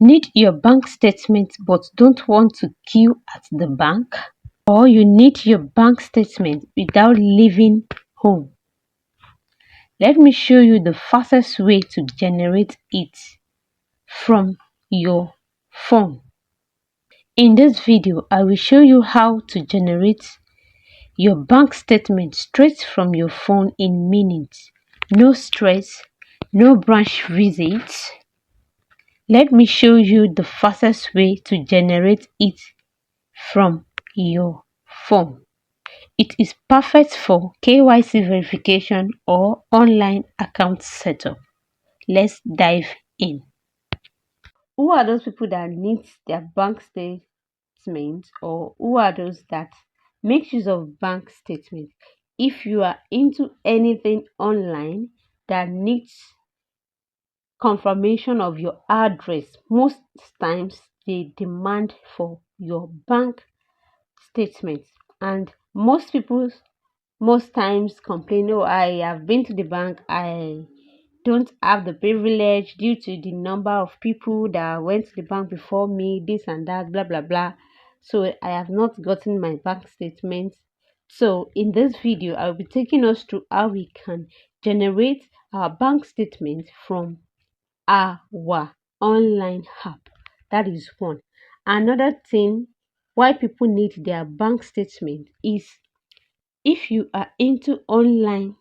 Need your bank statement but don't want to queue at the bank? Or you need your bank statement without leaving home? Let me show you the fastest way to generate it from your phone. In this video, I will show you how to generate your bank statement straight from your phone in minutes. No stress, no branch visits. Let me show you the fastest way to generate it from your phone. It is perfect for KYC verification or online account setup. Let's dive in. Who are those people that need their bank statements, or who are those that make use of bank statements? If you are into anything online that needs confirmation of your address, most times they demand for your bank statements, and most people most times complain, oh, I have been to the bank, I don't have the privilege due to the number of people that went to the bank before me, this and that, blah blah blah, so I have not gotten my bank statements. So in this video, I'll be taking us through how we can generate our bank statement from our online app. That is one. Another thing why people need their bank statement is if you are into online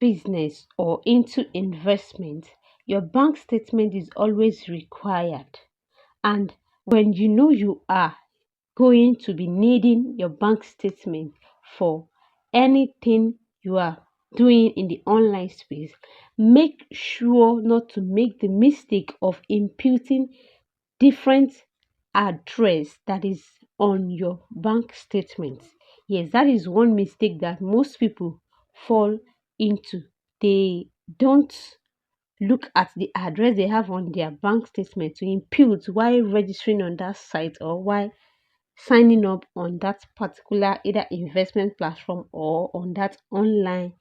business or into investment, your bank statement is always required. And when you know you are going to be needing your bank statement for anything you are doing in the online space, make sure not to make the mistake of imputing different address that is on your bank statement. Yes, that is one mistake that most people fall into. They don't look at the address they have on their bank statement to impute while registering on that site or while signing up on that particular either investment platform or on that online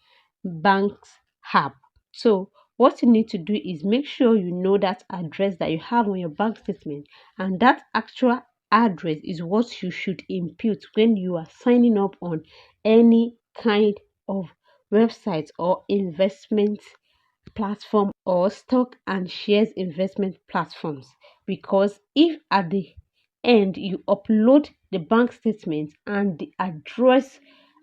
bank's app. So what you need to do is make sure you know that address that you have on your bank statement, and that actual address is what you should impute when you are signing up on any kind of website or investment platform or stock and shares investment platforms. Because if at the end you upload the bank statement and the address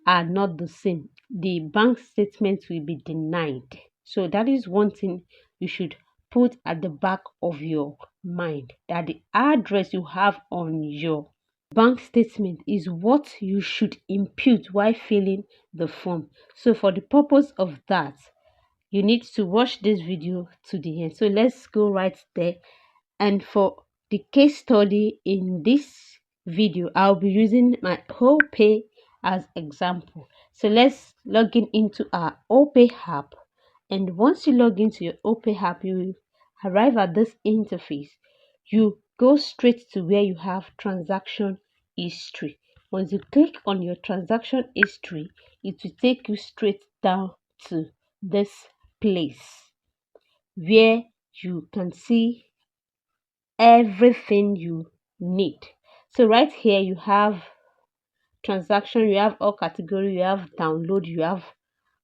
are not the same, the bank statement will be denied. So that is one thing you should put at the back of your mind, that the address you have on your bank statement is what you should impute while filling the form. So for the purpose of that, you need to watch this video to the end. So let's go right there. And for the case study in this video, I'll be using my OPay as example. So let's log in into our OPay app. And once you log into your OPay app, you will arrive at this interface. You go straight to where you have transaction history. Once you click on your transaction history, it will take you straight down to this place where you can see everything you need. So right here you have transaction, you have all category, you have download, you have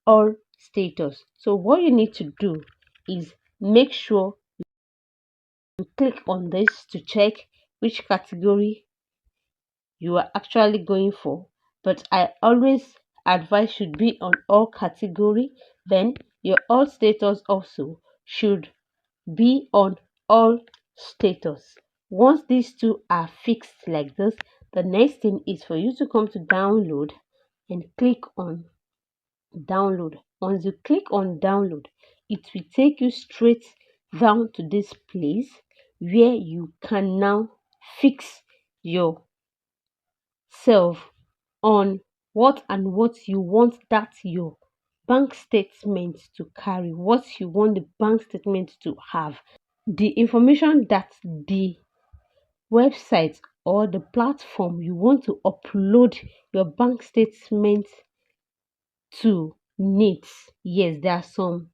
all status. So what you need to do is make sure you click on this to check which category you are actually going for, but I always advise should be on all category. Then your all status also should be on all status. Once these two are fixed like this, the next thing is for you to come to download and click on download. Once you click on download, it will take you straight down to this place where you can now fix yourself on what you want that your bank statement to carry, what you want the bank statement to have, the information that the website or the platform you want to upload your bank statement to needs. Yes, there are some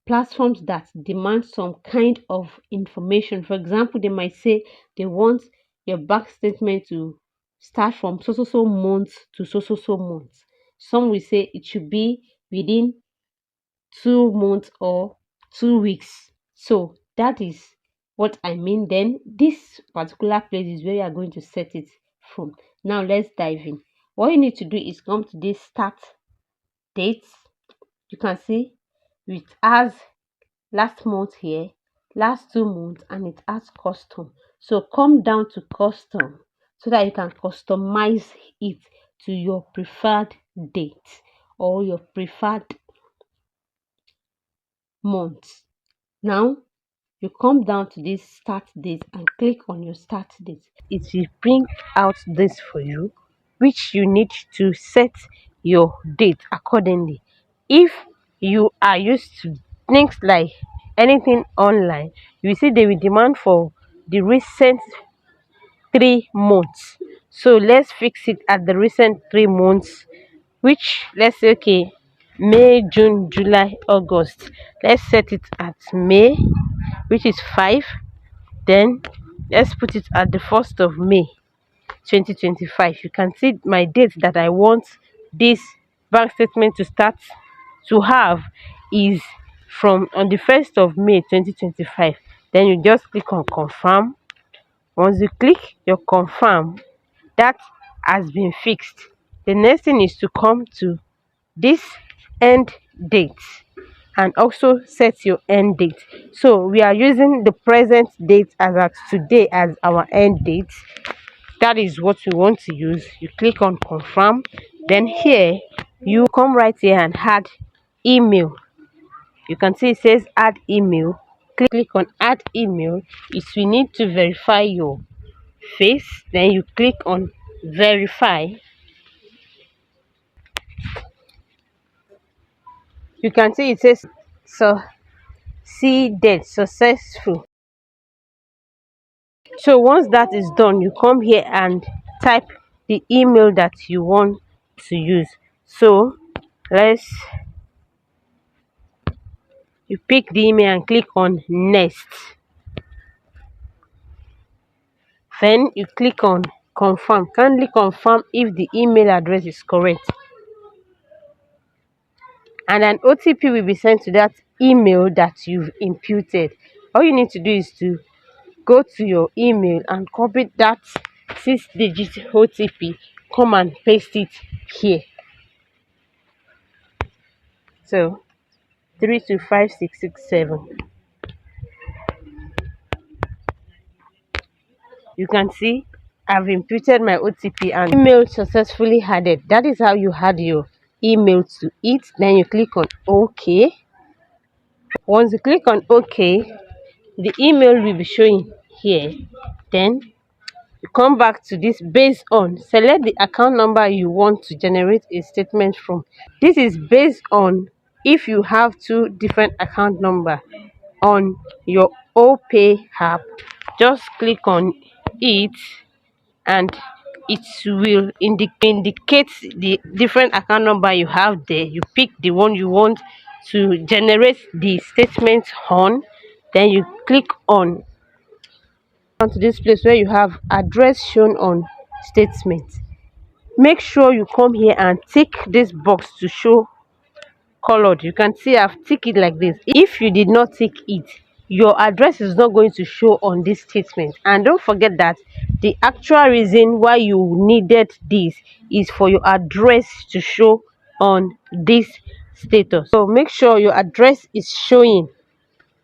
platforms that demand some kind of information. For example, they might say they want your bank statement to start from so so so months to so so so months. Some will say it should be within 2 months or 2 weeks. So that is what I mean. Then this particular place is where you are going to set it from. Now let's dive in. What you need to do is come to this start date. You can see it has last month here, last 2 months, and it has custom. So come down to custom so that you can customize it to your preferred date or your preferred month. Now you come down to this start date and click on your start date. It will bring out this for you, which you need to set your date accordingly. If you are used to things like anything online, you see they will demand for the recent 3 months. So let's fix it at the recent 3 months, which let's say okay, May, June, July, August. Let's set it at May, which is 5. Then let's put it at the 1st of May 2025. You can see my date that I want this bank statement to start to have is from on the 1st of May 2025. Then you just click on confirm. Once you click your confirm, that has been fixed. The next thing is to come to this end date and also set your end date. So we are using the present date as at today as our end date. That is what we want to use. You click on confirm. Then here you come right here and add email. You can see it says add email. Click on add email. If we need to verify your face, then you click on verify. You can see it says so see date successful. So once that is done, you come here and type the email that you want to use. So let's you pick the email and click on next. Then you click on confirm. Kindly confirm if the email address is correct. And an OTP will be sent to that email that you've imputed. All you need to do is to go to your email and copy that 6-digit OTP. Come and paste it here. So 325667. You can see I've imputed my OTP and email successfully added. That is how you add your email to it. Then you click on OK. Once you click on OK, the email will be showing here. Then you come back to this based on, select the account number you want to generate a statement from. This is based on if you have two different account number on your OPay app. Just click on it and it will indicate the different account number you have there. You pick the one you want to generate the statement on. Then you click on to this place where you have address shown on statement. Make sure you come here and tick this box to show colored. You can see I've ticked it like this. If you did not tick it, your address is not going to show on this statement. And don't forget that the actual reason why you needed this is for your address to show on this status. So make sure your address is showing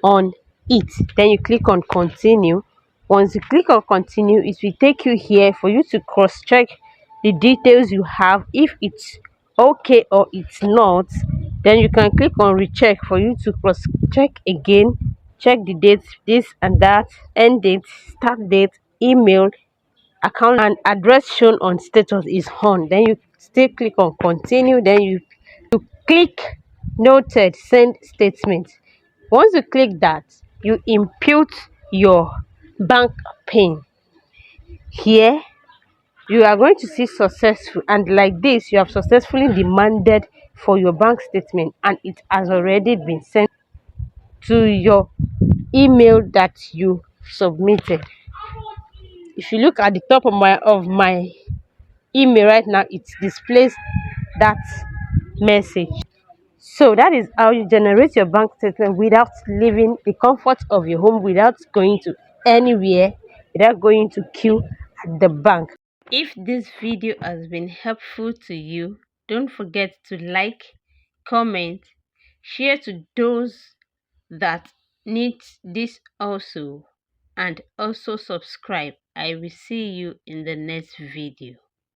on it. Then you click on continue. Once you click on continue, it will take you here for you to cross check the details you have. If it's okay or it's not, then you can click on recheck for you to cross check again. Check the dates, this and that, end date, start date, email, account and address shown on status is on. Then you still click on continue. Then you click noted send statement. Once you click that, you impute your bank pin. Here you are going to see successful, and like this you have successfully demanded for your bank statement and it has already been sent. to your email that you submitted. If you look at the top of my email right now, it displays that message. So that is how you generate your bank statement without leaving the comfort of your home, without going to anywhere, without going to queue at the bank. If this video has been helpful to you, don't forget to like, comment, share to those that need this also, and also subscribe. I will see you in the next video.